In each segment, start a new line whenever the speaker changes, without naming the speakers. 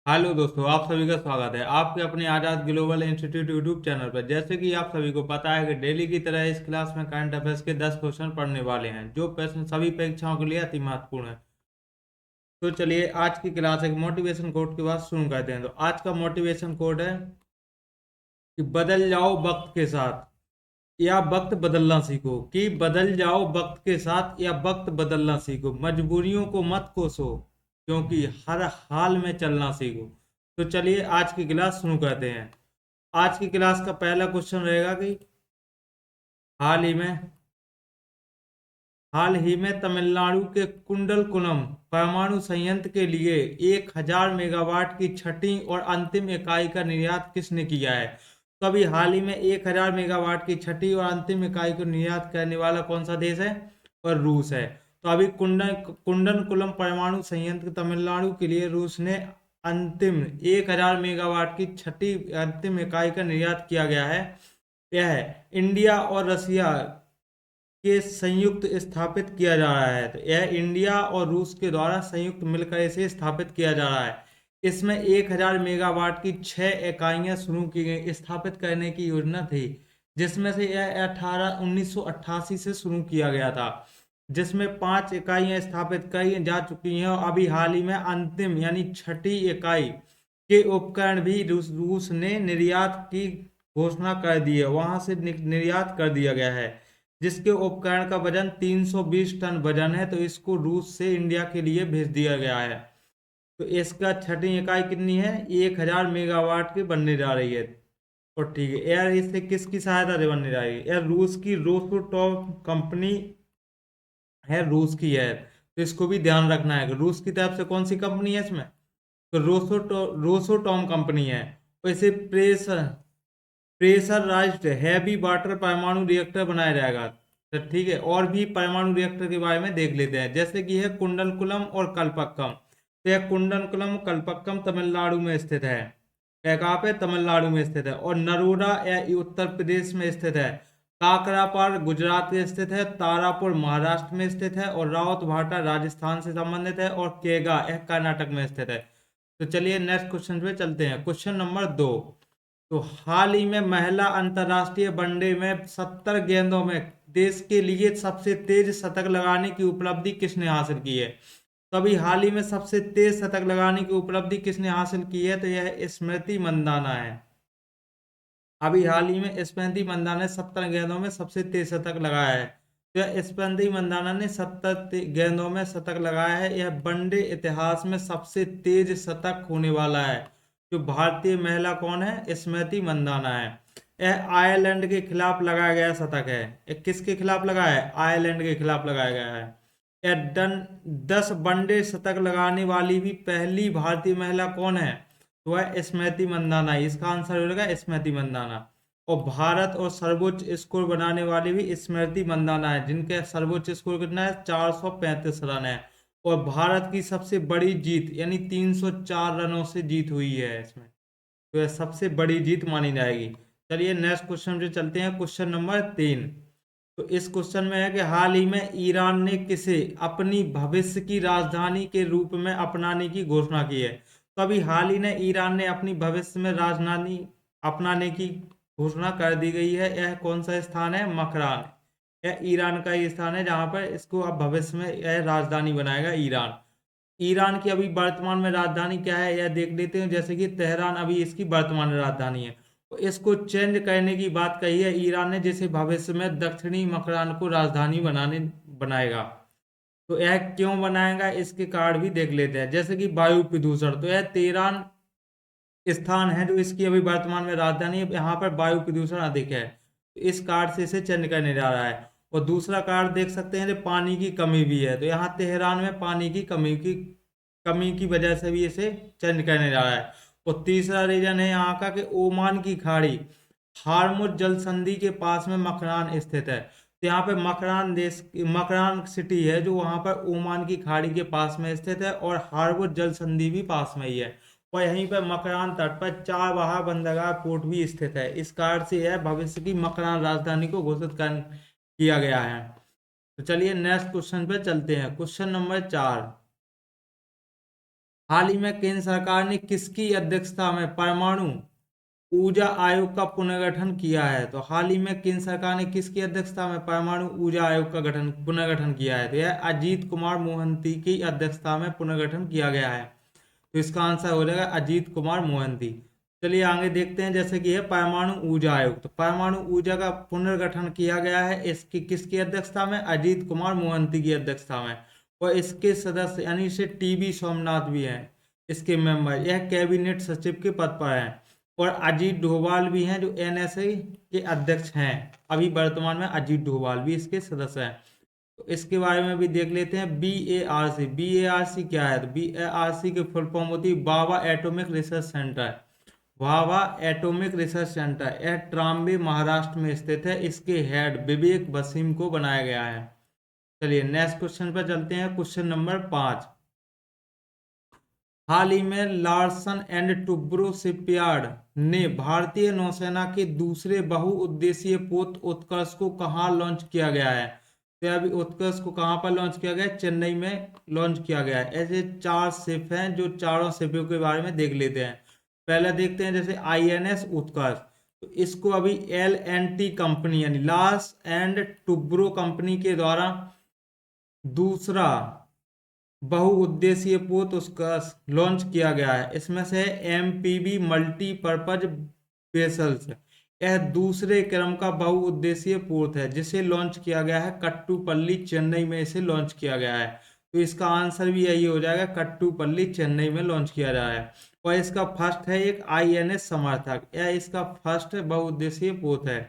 Hello दोस्तों, आप सभी का स्वागत है आपके अपने आजाद ग्लोबल इंस्टीट्यूट यूट्यूब चैनल पर। जैसे कि आप सभी को पता है कि डेली की तरह इस क्लास में करंट अफेयर्स के 10 क्वेश्चन पढ़ने वाले हैं, जो प्रश्न सभी परीक्षाओं के लिए अति महत्वपूर्ण है। तो चलिए आज की क्लास एक मोटिवेशन कोट के बाद शुरू करते हैं। तो आज का मोटिवेशन कोट है कि बदल जाओ वक्त के साथ या वक्त बदलना सीखो। कि बदल जाओ वक्त के साथ या वक्त बदलना सीखो, मजबूरियों को मत कोसो, क्योंकि हर हाल में चलना सीखो। तो चलिए आज की क्लास शुरू करते हैं। आज की क्लास का पहला क्वेश्चन रहेगा कि हाल ही में हाल ही में तमिलनाडु के कुंडलकुलम परमाणु संयंत्र के लिए 1000 मेगावाट की छठी और अंतिम इकाई का निर्यात किसने किया है? तो अभी हाल ही में 1000 मेगावाट की छठी और अंतिम इकाई को निर्यात करने वाला कौन सा देश है? और रूस है। तो अभी कुंडनकुलम परमाणु संयंत्र तमिलनाडु के लिए रूस ने अंतिम 1000 मेगावाट की छठी अंतिम इकाई का निर्यात किया गया है। यह इंडिया और रसिया के संयुक्त स्थापित किया जा रहा है। तो यह इंडिया और रूस के द्वारा संयुक्त मिलकर इसे स्थापित किया जा रहा है। इसमें 1000 मेगावाट की 6 इकाइयां शुरू की गई, स्थापित करने की योजना थी, जिसमें से यह 1988 से शुरू किया गया था, जिसमें 5 इकाइयां स्थापित की जा चुकी हैं और अभी हाल ही में अंतिम यानी छठी इकाई के उपकरण भी रूस ने निर्यात की घोषणा कर दी है, वहां से निर्यात कर दिया गया है, जिसके उपकरण का वजन 320 टन वजन है। तो इसको रूस से इंडिया के लिए भेज दिया गया है। तो इसका छठी इकाई कितनी है? 1000 मेगावाट की बनने जा रही है। और ठीक है यार, इससे किसकी सहायता से बनने जा रही है? यार रूस की रोसोटॉम कंपनी है, रूस की है। तो इसको भी ध्यान रखना है कि रूस की तरफ से कौन सी कंपनी है इसमें? तो रोसोटॉम कंपनी है। और इसे प्रेशराइज्ड हैवी वाटर परमाणु रिएक्टर बनाया जाएगा। तो ठीक है, और भी परमाणु रिएक्टर के बारे में देख लेते हैं, जैसे कि है कुंडलकुलम और कल्पक्कम। तो यह कुंडलकुलम कल्पक्कम तमिलनाडु में स्थित है। यह कहाँ पे? तमिलनाडु में स्थित है। और नरोडा यह उत्तर प्रदेश में स्थित है। काकरापार गुजरात में स्थित है। तारापुर महाराष्ट्र में स्थित है। और रावत भाटा राजस्थान से संबंधित है। और केगा यह कर्नाटक में स्थित है। तो चलिए नेक्स्ट क्वेश्चन पे चलते हैं। Question number 2। तो हाल ही में महिला अंतर्राष्ट्रीय वनडे में 70 गेंदों में देश के लिए सबसे तेज शतक लगाने की उपलब्धि किसने हासिल की है? तो अभी हाल ही में सबसे तेज शतक लगाने की उपलब्धि किसने हासिल की है? तो यह स्मृति मंदाना है। अभी हाल ही में स्मृति मंदाना ने 70 गेंदों में सबसे तेज शतक लगाया है। तो यह स्मृति मंदाना ने 70 गेंदों में शतक लगाया है। यह वनडे इतिहास में सबसे तेज शतक होने वाला है। जो भारतीय महिला कौन है? स्मृति मंदाना है। यह आयरलैंड के खिलाफ लगाया गया शतक है। यह किसके खिलाफ लगाया है? आयरलैंड के खिलाफ लगाया गया है। यह 10 वनडे शतक लगाने वाली भी पहली भारतीय महिला कौन है? तो वह स्मृति मंदाना। इसका आंसर हो जाएगा स्मृति मंदाना। और भारत और सर्वोच्च स्कोर बनाने वाली भी स्मृति मंदाना है, जिनके सर्वोच्च स्कोर कितना है? 435 रन है। और भारत की सबसे बड़ी जीत यानी 304 रनों से जीत हुई है इसमें। तो यह सबसे बड़ी जीत मानी जाएगी। चलिए नेक्स्ट क्वेश्चन पे चलते हैं। Question number 3। तो इस क्वेश्चन में है कि हाल ही में ईरान ने किसे अपनी भविष्य की राजधानी के रूप में अपनाने की घोषणा की है? तो अभी हाल ही में ईरान ने अपनी भविष्य में राजधानी अपनाने की घोषणा कर दी गई है। यह कौन सा स्थान है? मकरान। यह ईरान का ही स्थान है जहां पर इसको अब भविष्य में यह राजधानी बनाएगा ईरान। ईरान की अभी वर्तमान में राजधानी क्या है यह देख लेते हैं। जैसे कि तेहरान अभी इसकी वर्तमान राजधानी है। तो इसको चेंज करने की बात कही है ईरान ने, जिसे भविष्य में दक्षिणी मकरान को राजधानी बनाएगा। तो यह क्यों बनाएगा इसके कारण भी देख लेते हैं। जैसे कि वायु प्रदूषण, तो यह तेहरान स्थान है जो इसकी अभी वर्तमान में राजधानी है, यहाँ पर वायु प्रदूषण अधिक है, तो इस कार्ड से इसे चेंज करने जा रहा है। और दूसरा कार्ड देख सकते हैं जो पानी की कमी भी है, तो यहाँ तेहरान में पानी की कमी की वजह से भी इसे चेंज करने जा रहा है। और तीसरा रीजन है यहाँ का कि ओमान की खाड़ी हार्मुज जल संधि के पास में मकरान स्थित है। तो यहाँ पे मकरान सिटी है जो वहां पर ओमान की खाड़ी के पास में स्थित है, और हार्मुज जल संधि भी पास में ही है। और यहीं पर मकरान तट पर चाबहार बंदरगाह पोर्ट भी स्थित है। इस कारण से यह भविष्य की मकरान राजधानी को घोषित कर किया गया है। तो चलिए नेक्स्ट क्वेश्चन पे चलते हैं। Question number 4। हाल ही में केंद्र सरकार ने किसकी अध्यक्षता में परमाणु ऊर्जा आयोग का पुनर्गठन किया है? तो हाल ही में केंद्र सरकार ने किसकी अध्यक्षता में परमाणु ऊर्जा आयोग का पुनर्गठन किया है? तो यह अजीत कुमार मोहंती की अध्यक्षता में पुनर्गठन किया गया है। तो इसका आंसर हो जाएगा अजीत कुमार मोहंती। चलिए आगे देखते हैं, जैसे कि है परमाणु ऊर्जा आयोग। तो परमाणु ऊर्जा का पुनर्गठन किया गया है इसकी किसकी अध्यक्षता में? अजीत कुमार मोहंती की अध्यक्षता में। और इसके सदस्य यानी से टीबी सोमनाथ भी हैं इसके मेंबर, यह कैबिनेट सचिव के पद पर हैं। और अजीत डोभाल भी हैं जो एनएसए के अध्यक्ष हैं। अभी वर्तमान में अजीत डोभाल भी इसके सदस्य हैं। तो इसके बारे में भी देख लेते हैं। BARC, BARC क्या है? तो BARC की फुल फॉर्म होती है Bhabha atomic research centre. Bhabha atomic research centre, यह ट्राम्बे महाराष्ट्र में स्थित है। इसके हेड विवेक वसीम को बनाया गया है। चलिए नेक्स्ट क्वेश्चन पर चलते हैं। Question number 5। हाल ही में लार्सन एंड टुब्रो शिपयार्ड ने भारतीय नौसेना के दूसरे बहुउद्देशीय पोत उत्कर्ष को कहाँ लॉन्च किया गया है? तो अभी उत्कर्ष को कहाँ पर लॉन्च किया गया है? चेन्नई में लॉन्च किया गया है। ऐसे 4 शिप हैं, जो चारों शिपों के बारे में देख लेते हैं। पहले देखते हैं जैसे INS उत्कर्ष। तो इसको अभी LNT कंपनी यानी लार्स एंड टुब्रो कंपनी के द्वारा दूसरा बहुउद्देशीय पोत उसका लॉन्च किया गया है। इसमें से MPV मल्टीपर्पज वेसल्स, यह दूसरे क्रम का बहुउद्देशीय पोत है जिसे लॉन्च किया गया है कट्टुपल्ली चेन्नई में। इसे लॉन्च किया गया है। तो इसका आंसर भी यही हो जाएगा, कट्टुपल्ली चेन्नई में लॉन्च किया जा रहा है। और इसका फर्स्ट है एक INS समर्थक, यह इसका फर्स्ट बहुउद्देशीय पोत है।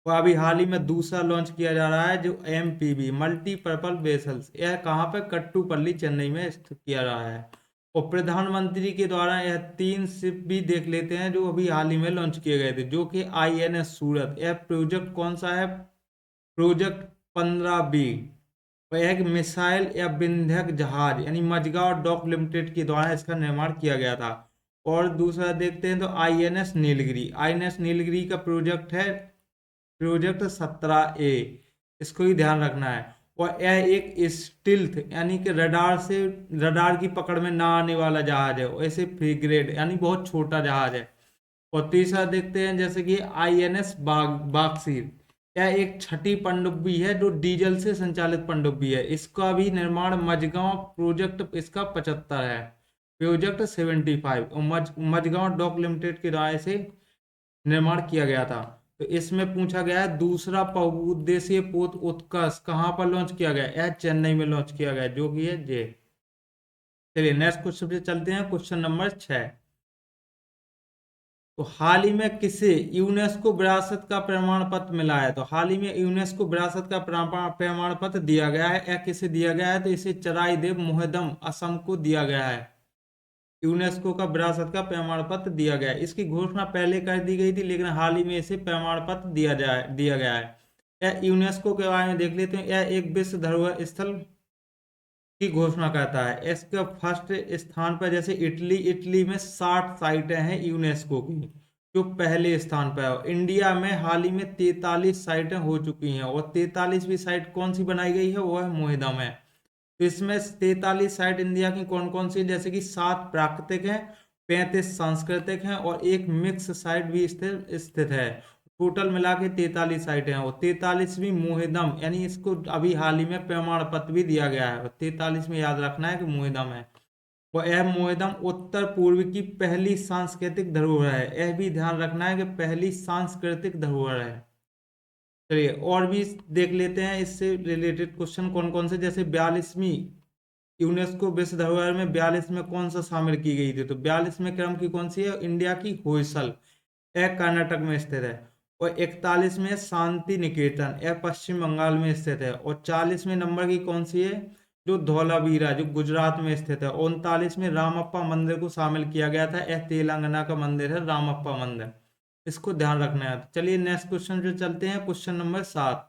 और अभी हाल ही में दूसरा लॉन्च किया जा रहा है जो MPV मल्टीपर्पल वेसल्स, यह कहाँ पे? कट्टुपल्ली चेन्नई में स्थित किया रहा है। और प्रधानमंत्री के द्वारा यह 3 शिप भी देख लेते हैं जो अभी हाल ही में लॉन्च किए गए थे, जो कि INS सूरत। यह प्रोजेक्ट कौन सा है? Project 15B। और एक मिसाइल या विंध्यक जहाज यानी मझगांव डॉक लिमिटेड के द्वारा इसका निर्माण किया गया था। और दूसरा देखते हैं तो INS नीलगिरी। INS नीलगिरी का प्रोजेक्ट है प्रोजेक्ट 17A। इसको ही ध्यान रखना है। और यह एक स्टिल्थ यानी कि रडार की पकड़ में ना आने वाला जहाज है। और ऐसे फ्रिगेट यानी बहुत छोटा जहाज है। और तीसरा देखते हैं जैसे कि INS बागसीर, यह एक छठी पनडुब्बी है जो डीजल से संचालित पनडुब्बी है। इसका भी निर्माण मझगांव प्रोजेक्ट इसका 75 है, प्रोजेक्ट 75। और मझगांव डॉक लिमिटेड के द्वारा से निर्माण किया गया था। तो इसमें पूछा गया है दूसरा बहुउद्देशीय पोत उत्कर्ष कहाँ पर लॉन्च किया गया? यह चेन्नई में लॉन्च किया गया, जो कि है जे। चलिए नेक्स्ट क्वेश्चन पे चलते हैं। Question number 6। तो हाल ही में किसे यूनेस्को विरासत का प्रमाण पत्र मिला है? तो हाल ही में यूनेस्को विरासत का प्रमाण पत्र दिया गया है। यह किसे दिया गया है? तो इसे चराइदेव मोहदम असम को दिया गया है। यूनेस्को का विरासत का प्रमाण पत्र दिया गया है। इसकी घोषणा पहले कर दी गई थी, लेकिन हाल ही में इसे प्रमाण पत्र दिया गया है। यह यूनेस्को के बारे में देख लेते हैं। यह एक विश्व धरोहर स्थल की घोषणा करता है। इसके फर्स्ट स्थान पर जैसे इटली में 60 साइटें हैं यूनेस्को की, जो पहले स्थान पर है। इंडिया में हाल ही में 43 साइटें हो चुकी हैं। और 43वीं साइट कौन सी बनाई गई है? वो है मोहदम है। तो इसमें 43 साइट इंडिया की कौन कौन सी? जैसे कि 7 प्राकृतिक हैं, 35 सांस्कृतिक हैं और एक मिक्स साइट भी स्थित है। टोटल मिला के 43 साइटें हैं। और 43वीं मोहदम यानी इसको अभी हाल ही में प्रमाण पत्र भी दिया गया है। और 43 में याद रखना है कि मोहदम है। और यह मोहदम उत्तर पूर्व की पहली सांस्कृतिक धरोहर है। यह भी ध्यान रखना है कि पहली सांस्कृतिक धरोहर है। चलिए और भी देख लेते हैं इससे रिलेटेड क्वेश्चन कौन कौन से। जैसे 42वीं यूनेस्को विश्व धरोहर में 42 में कौन सा शामिल की गई थी? तो 42वें क्रम की कौन सी है? इंडिया की होयसल, यह कर्नाटक में स्थित है। और 41 में शांति निकेतन, यह पश्चिम बंगाल में स्थित है। और 40वें नंबर की कौन सी है? जो धौलावीरा, जो गुजरात में स्थित है। 39 में रामप्पा मंदिर को शामिल किया गया था, यह तेलंगाना का मंदिर है रामप्पा मंदिर। इसको ध्यान रखना है। चलिए नेक्स्ट क्वेश्चन पे चलते हैं। Question number 7।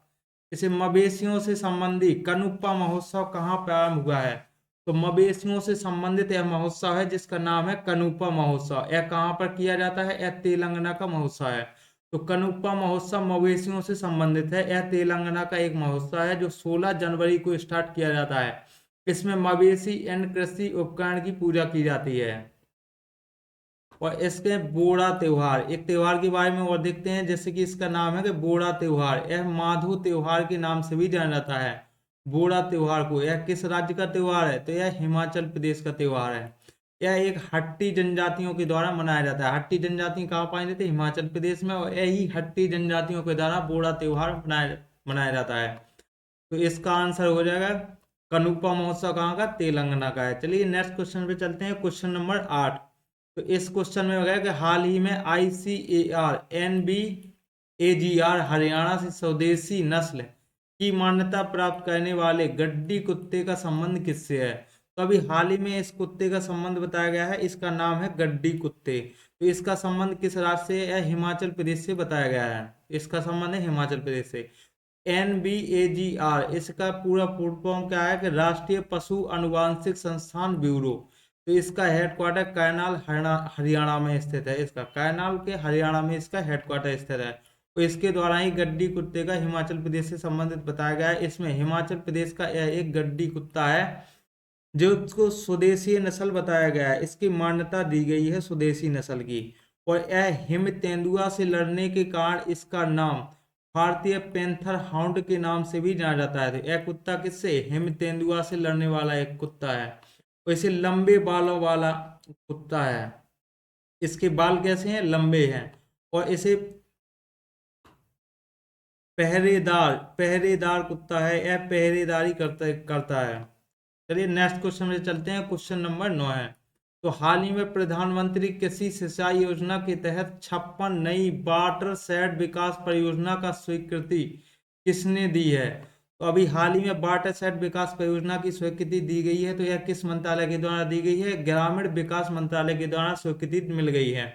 इसे मवेशियों से संबंधित कनुप्पा महोत्सव कहाँ प्रारंभ हुआ है? तो मवेशियों से संबंधित यह महोत्सव है जिसका नाम है कनुप्पा महोत्सव। यह कहाँ पर किया जाता है? यह तेलंगाना का महोत्सव है। तो कनुप्पा महोत्सव मवेशियों से संबंधित है। यह तेलंगाना का एक महोत्सव है जो 16 जनवरी को स्टार्ट किया जाता है। इसमें मवेशी एंड कृषि उपकरण की पूजा की जाती है। और इसके बोड़ा त्योहार, एक त्योहार के बारे में और देखते हैं, जैसे कि इसका नाम है कि बोड़ा त्योहार, यह माधो त्योहार के नाम से भी जाना जाता है। बोड़ा त्योहार को, यह किस राज्य का त्योहार है, तो यह हिमाचल प्रदेश का त्योहार है। यह एक हट्टी जनजातियों के द्वारा मनाया जाता है। हट्टी जनजाति कहाँ पाई जाती है, हिमाचल प्रदेश में, और यही हट्टी जनजातियों के द्वारा बोड़ा त्योहार मनाया मनाया जाता है। तो इसका आंसर हो जाएगा कनुपा महोत्सव कहाँ का, तेलंगाना का है। चलिए नेक्स्ट क्वेश्चन पे चलते हैं, क्वेश्चन नंबर 8। तो इस क्वेश्चन में होगा कि हाल ही में ICAR NBAGR हरियाणा से स्वदेशी नस्ल की मान्यता प्राप्त करने वाले गड्डी कुत्ते का संबंध किससे है। तो अभी हाल ही में इस कुत्ते का संबंध बताया गया है, इसका नाम है गड्डी कुत्ते। तो इसका संबंध किस राज्य से है, हिमाचल प्रदेश से बताया गया है। इसका संबंध है हिमाचल प्रदेश से। NBAGR इसका पूरा फुल फॉर्म क्या है कि राष्ट्रीय पशु अनुवांशिक संस्थान ब्यूरो। तो इसका हेडक्वार्टर करनाल हरियाणा में स्थित है। इसका करनाल के हरियाणा में इसका हेडक्वार्टर स्थित है। तो इसके द्वारा ही गड्डी कुत्ते का हिमाचल प्रदेश से संबंधित बताया गया है। इसमें हिमाचल प्रदेश का यह एक गड्डी कुत्ता है जो उसको स्वदेशी नस्ल बताया गया है। इसकी मान्यता दी गई है स्वदेशी नस्ल की। और यह हिम तेंदुआ से लड़ने के कारण इसका नाम भारतीय पैंथर हाउंड के नाम से भी जाना जाता है। तो यह कुत्ता किससे, हिम तेंदुआ से लड़ने वाला एक कुत्ता है। और इसे लंबे बालों वाला कुत्ता है। इसके बाल कैसे हैं, लंबे हैं। और इसे पहरेदार पहरेदार कुत्ता है, यह पहरेदारी करता है। चलिए नेक्स्ट क्वेश्चन में चलते हैं, क्वेश्चन नंबर 9 है। तो हाल ही में प्रधानमंत्री कृषि सिंचाई योजना के तहत 56 नई वाटर शेड विकास परियोजना का स्वीकृति किसने दी है। तो अभी हाल ही में वाटर शेड विकास परियोजना की स्वीकृति दी गई है। तो यह किस मंत्रालय के द्वारा दी गई है, ग्रामीण विकास मंत्रालय के द्वारा स्वीकृति मिल गई है।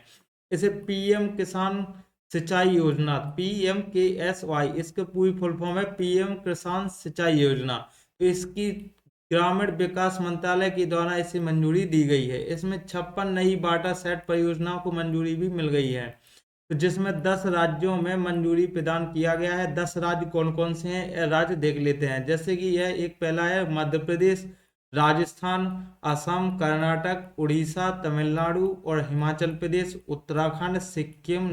इसे PM किसान सिंचाई योजना, PMKSY, इसके पूरी फुल फॉर्म है PM किसान सिंचाई योजना। तो इसकी ग्रामीण विकास मंत्रालय के द्वारा इसे मंजूरी दी गई है। इसमें 56 नई वाटर शेड परियोजनाओं को मंजूरी भी मिल गई है। तो जिसमें 10 राज्यों में मंजूरी प्रदान किया गया है। 10 राज्य कौन कौन से हैं, ये राज्य देख लेते हैं। जैसे कि यह एक पहला है मध्य प्रदेश, राजस्थान, असम, कर्नाटक, उड़ीसा, तमिलनाडु और हिमाचल प्रदेश, उत्तराखंड, सिक्किम,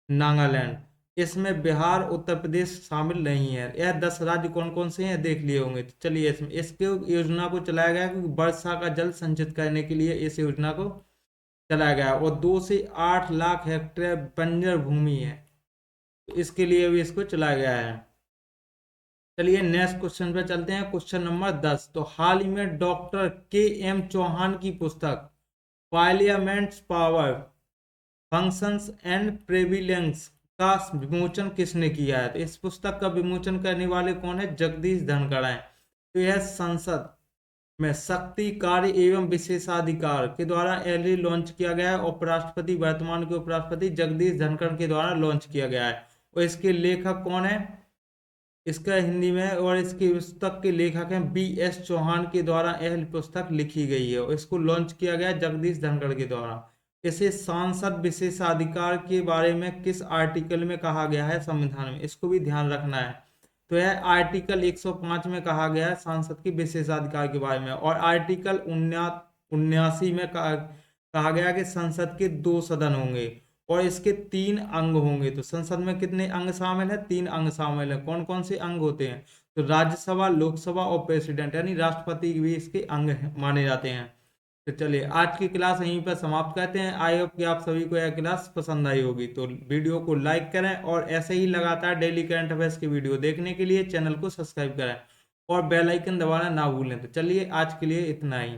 नागालैंड। इसमें बिहार, उत्तर प्रदेश शामिल नहीं है। यह 10 राज्य कौन कौन से हैं देख लिए होंगे। तो चलिए इसमें इसके योजना को चलाया गया क्योंकि वर्षा का जल संचित करने के लिए इस योजना को चलाया गया। और 2 से 8 लाख हेक्टेयर बंजर भूमि है, तो इसके लिए भी इसको चलाया गया है। चलिए नेक्स्ट क्वेश्चन पे चलते हैं, क्वेश्चन नंबर 10। तो हाल ही में डॉक्टर KM चौहान की पुस्तक पार्लियामेंट्स पावर फंक्शंस एंड प्रेविलेंस का विमोचन किसने किया है। तो इस पुस्तक का विमोचन करने वाले कौन है, जगदीश धनखड़ हैं। तो यह संसद में शक्ति, कार्य एवं विशेषाधिकार के द्वारा एलई लॉन्च किया गया है। उपराष्ट्रपति, वर्तमान के उपराष्ट्रपति जगदीश धनखड़ के द्वारा लॉन्च किया गया है। और इसके लेखक कौन है, इसका हिंदी में, और इसकी पुस्तक के लेखक हैं BS चौहान के द्वारा यह पुस्तक लिखी गई है। और इसको लॉन्च किया गया जगदीश धनखड़ के द्वारा। इसे सांसद विशेषाधिकार के बारे में किस आर्टिकल में कहा गया है संविधान में, इसको भी ध्यान रखना है। तो यह आर्टिकल 105 में कहा गया है सांसद के विशेषाधिकार के बारे में। और आर्टिकल 79 में कहा गया कि संसद के 2 सदन होंगे और इसके 3 अंग होंगे। तो संसद में कितने अंग शामिल है, 3 अंग शामिल है। कौन कौन से अंग होते हैं, तो राज्यसभा, लोकसभा और प्रेसिडेंट यानी राष्ट्रपति भी इसके अंग माने जाते हैं। तो चलिए आज की क्लास यहीं पर समाप्त करते हैं। आई होप कि आप सभी को यह क्लास पसंद आई होगी। तो वीडियो को लाइक करें और ऐसे ही लगातार डेली करंट अफेयर्स की वीडियो देखने के लिए चैनल को सब्सक्राइब करें और बेल आइकन दबाना ना भूलें। तो चलिए आज के लिए इतना ही।